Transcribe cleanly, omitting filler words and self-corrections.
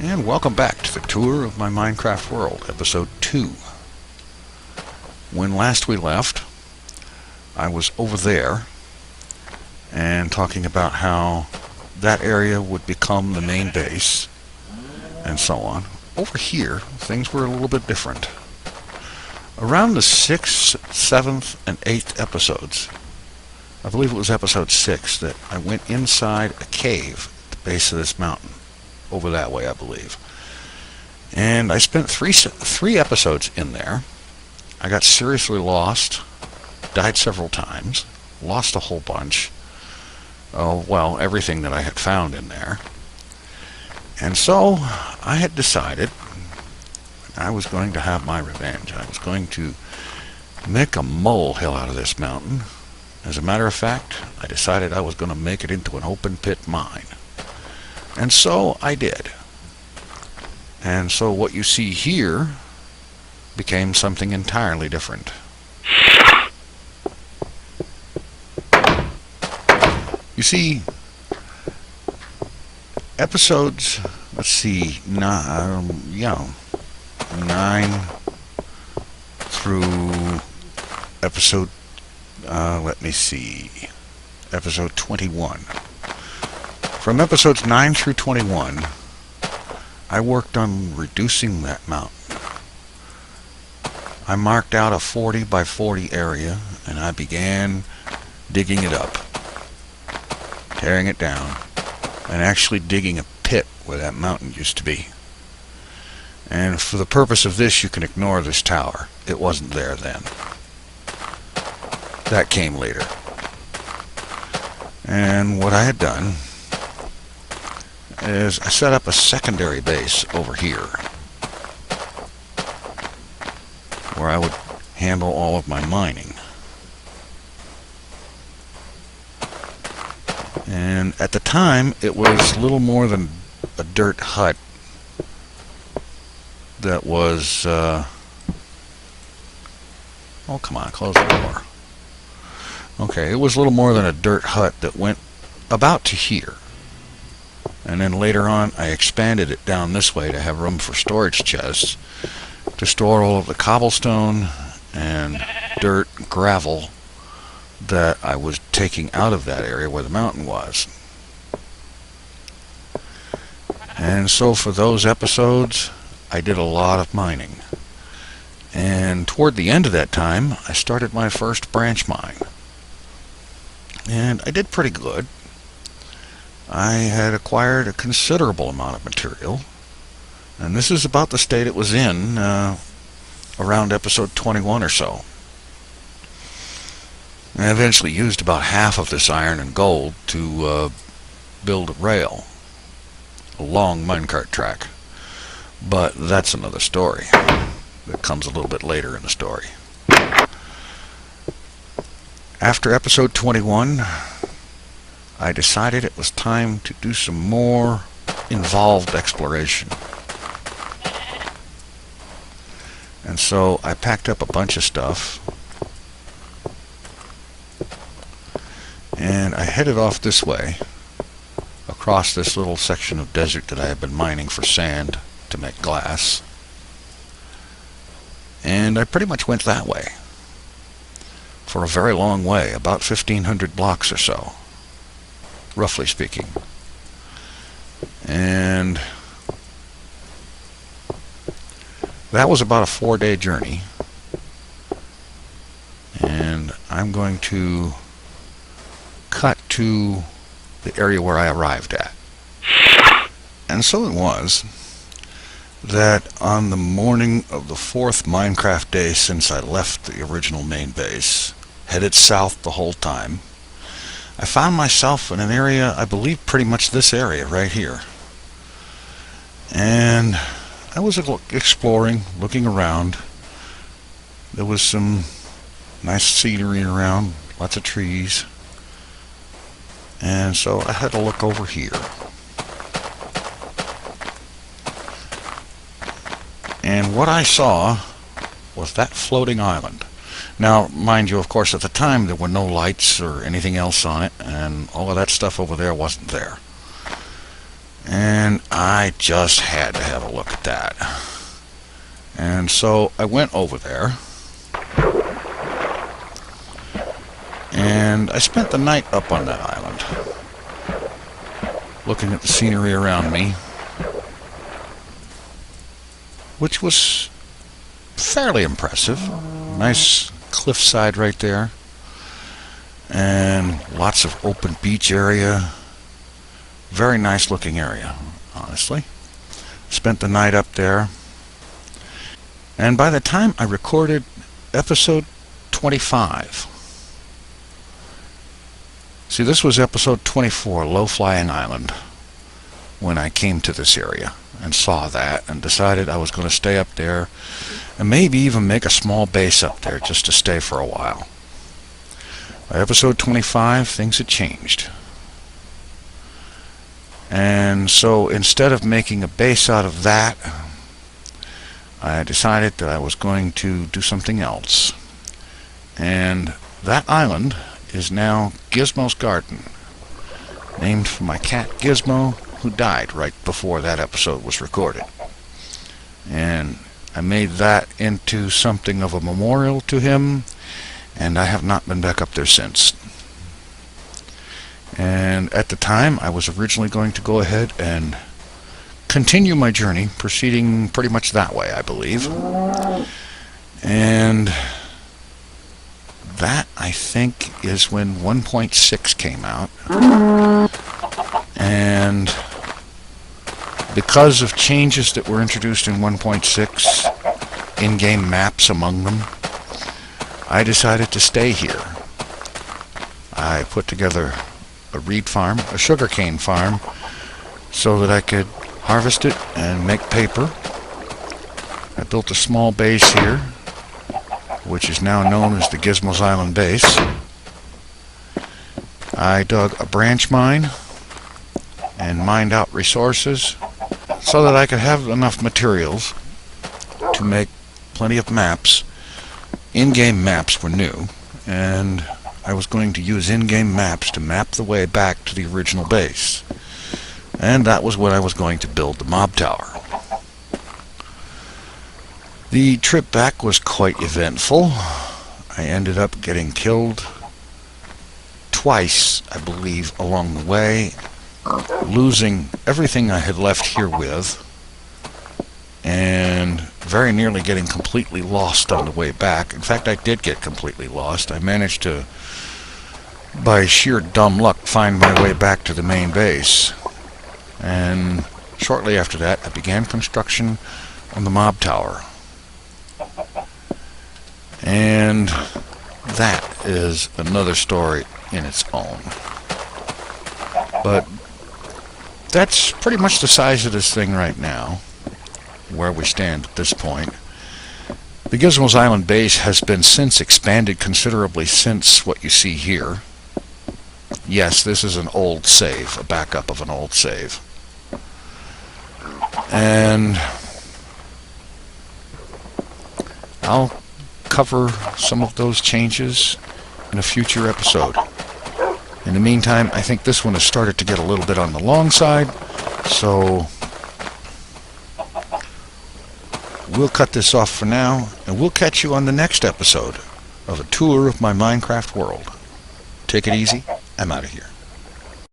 And welcome back to the tour of my Minecraft world, episode 2. When last we left, I was over there and talking about how that area would become the main base and so on. Over here, things were a little bit different. Around the 6th, 7th, and 8th episodes, I believe it was episode 6, that I went inside a cave at the base of this mountain. Over that way, I believe. And I spent three episodes in there. I got seriously lost, died several times, lost a whole bunch. Oh, well, everything that I had found in there. And so I had decided I was going to have my revenge. I was going to make a molehill out of this mountain. As a matter of fact, I decided I was going to make it into an open pit mine. And so I did. And so what you see here became something entirely different. You see, episodes, let's see, 9 through episode, episode 21. From episodes 9 through 21, I worked on reducing that mountain. I marked out a 40 by 40 area, and I began digging it up, tearing it down, and actually digging a pit where that mountain used to be. And for the purpose of this, you can ignore this tower. It wasn't there then. That came later. And what I had done is I set up a secondary base over here where I would handle all of my mining. And at the time it was little more than a dirt hut that was oh, come on, close the door. Okay, it was little more than a dirt hut that went about to here. And then later on, I expanded it down this way to have room for storage chests to store all of the cobblestone and dirt, gravel that I was taking out of that area where the mountain was. And so for those episodes, I did a lot of mining. And toward the end of that time, I started my first branch mine. And I did pretty good. I had acquired a considerable amount of material, and this is about the state it was in around episode 21 or so. And I eventually used about half of this iron and gold to build a rail, a long minecart track. But that's another story that comes a little bit later in the story. After episode 21, I decided it was time to do some more involved exploration. And so I packed up a bunch of stuff and I headed off this way across this little section of desert that I had been mining for sand to make glass. And I pretty much went that way for a very long way, about 1,500 blocks or so, roughly speaking. And that was about a 4-day journey. And I'm going to cut to the area where I arrived at. And so it was that on the morning of the 4th Minecraft day since I left the original main base, headed south the whole time, I found myself in an area, I believe pretty much this area right here. And I was exploring, looking around. There was some nice scenery around, lots of trees. And so I had to look over here. And what I saw was that floating island. Now, mind you, of course, at the time there were no lights or anything else on it, and all of that stuff over there wasn't there. And I just had to have a look at that. And so I went over there. And I spent the night up on that island, looking at the scenery around me, which was fairly impressive. Nice cliffside right there, and lots of open beach area. Very nice looking area, honestly. Spent the night up there, and by the time I recorded episode 25, see, this was episode 24, Low Flying Island, when I came to this area and saw that and decided I was going to stay up there and maybe even make a small base up there just to stay for a while. By episode 25, things had changed. And so instead of making a base out of that, I decided that I was going to do something else. And that island is now Gizmo's Garden, named for my cat Gizmo, who died right before that episode was recorded. And I made that into something of a memorial to him, and I have not been back up there since. And at the time, I was originally going to go ahead and continue my journey, proceeding pretty much that way, I believe. And that, I think, is when 1.6 came out. And because of changes that were introduced in 1.6, in-game maps among them, I decided to stay here. I put together a reed farm, a sugarcane farm, so that I could harvest it and make paper. I built a small base here, which is now known as the Gizmo's Island Base. I dug a branch mine and mined out resources so that I could have enough materials to make plenty of maps. In-game maps were new, and I was going to use in-game maps to map the way back to the original base. And that was when I was going to build the mob tower. The trip back was quite eventful. I ended up getting killed twice, I believe, along the way, losing everything I had left here with, and very nearly getting completely lost on the way back. In fact, I did get completely lost. I managed to, by sheer dumb luck, find my way back to the main base. And shortly after that, I began construction on the mob tower. And that is another story in its own. But that's pretty much the size of this thing right now, where we stand at this point. The Gizmo's Island base has been since expanded considerably since what you see here. Yes, this is an old save, a backup of an old save. And I'll cover some of those changes in a future episode. In the meantime, I think this one has started to get a little bit on the long side, so we'll cut this off for now, and we'll catch you on the next episode of a tour of my Minecraft world. Take it easy. I'm out of here.